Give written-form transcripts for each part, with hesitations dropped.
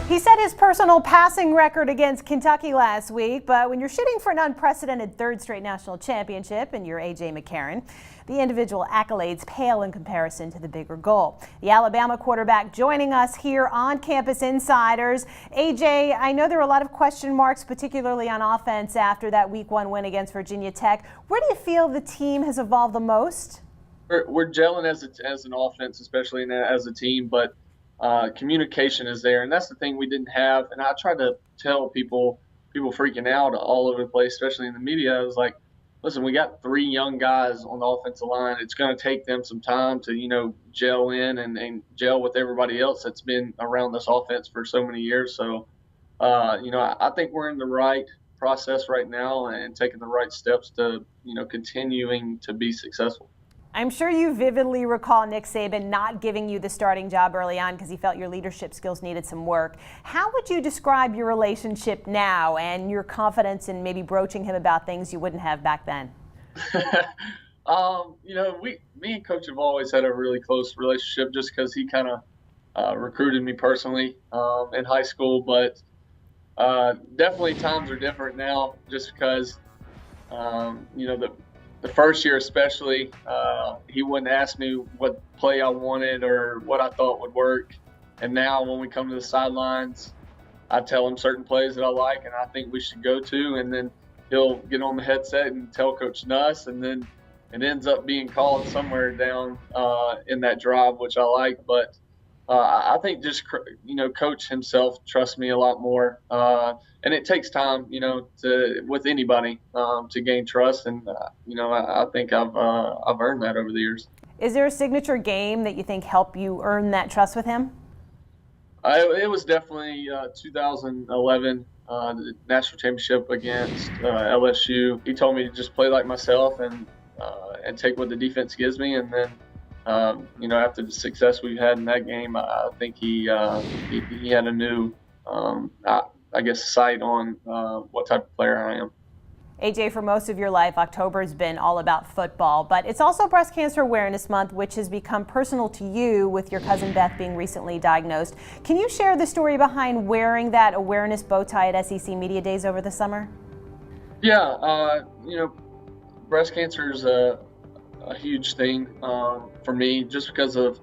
He set his personal passing record against Kentucky last week, but when you're shooting for an unprecedented third straight national championship and you're A.J. McCarron, the individual accolades pale in comparison to the bigger goal. The Alabama quarterback joining us here on Campus Insiders. A.J., I know there were a lot of question marks, particularly on offense after that Week 1 win against Virginia Tech. Where do you feel the team has evolved the most? We're gelling as an offense, especially as a team, but communication is there, and that's the thing we didn't have. And I tried to tell people freaking out all over the place, especially in the media. I was like, listen, we got 3 young guys on the offensive line. It's going to take them some time to, gel in and gel with everybody else that's been around this offense for so many years. So, I think we're in the right process right now and taking the right steps to, continuing to be successful. I'm sure you vividly recall Nick Saban not giving you the starting job early on because he felt your leadership skills needed some work. How would you describe your relationship now and your confidence in maybe broaching him about things you wouldn't have back then? Me and Coach have always had a really close relationship just because he kind of recruited me personally in high school. But definitely times are different now just because, the first year especially, he wouldn't ask me what play I wanted or what I thought would work. And now when we come to the sidelines, I tell him certain plays that I like and I think we should go to, and then he'll get on the headset and tell Coach Nuss, and then it ends up being called somewhere down in that drive, which I like. But I think just, Coach himself trusts me a lot more. And it takes time, with anybody to gain trust. And, I think I've earned that over the years. Is there a signature game that you think helped you earn that trust with him? It was definitely 2011, the national championship against LSU. He told me to just play like myself and take what the defense gives me. And then, after the success we had in that game, I think he had a new, sight on what type of player I am. A.J., for most of your life, October has been all about football, but it's also Breast Cancer Awareness Month, which has become personal to you with your cousin Beth being recently diagnosed. Can you share the story behind wearing that awareness bow tie at SEC Media Days over the summer? Yeah, breast cancer is a huge thing for me just because of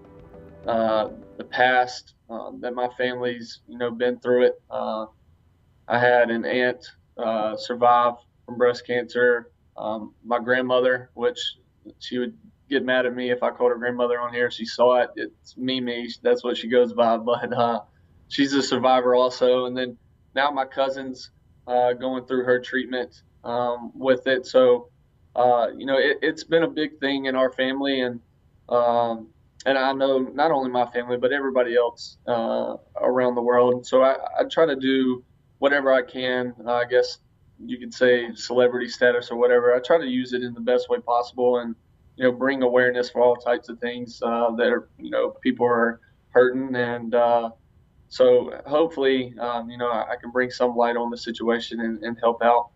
the past that my family's, been through it. I had an aunt survive from breast cancer. My grandmother, which she would get mad at me if I called her grandmother on here. She saw it. It's Mimi. That's what she goes by. But she's a survivor also. And then now my cousin's going through her treatment with it. So, it's been a big thing in our family. And I know not only my family, but everybody else around the world. And so I try to do whatever I can, I guess you could say celebrity status or whatever. I try to use it in the best way possible and, bring awareness for all types of things that are, people are hurting. And so hopefully, I can bring some light on the situation and help out.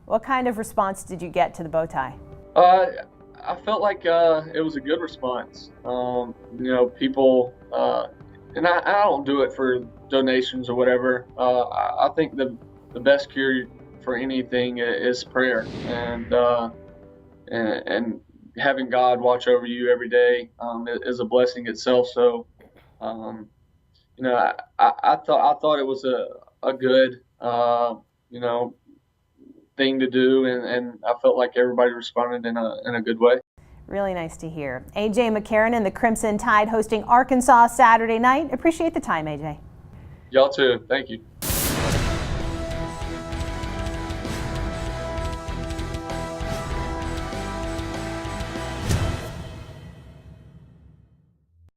What kind of response did you get to the bow tie? I felt like it was a good response. People, and I don't do it for donations or whatever. I think the best cure for anything is prayer, and having God watch over you every day is a blessing itself. So, I thought it was a good, thing to do, and I felt like everybody responded in a good way. Really nice to hear. A.J. McCarron and the Crimson Tide hosting Arkansas Saturday night. Appreciate the time, A.J. Y'all too. Thank you.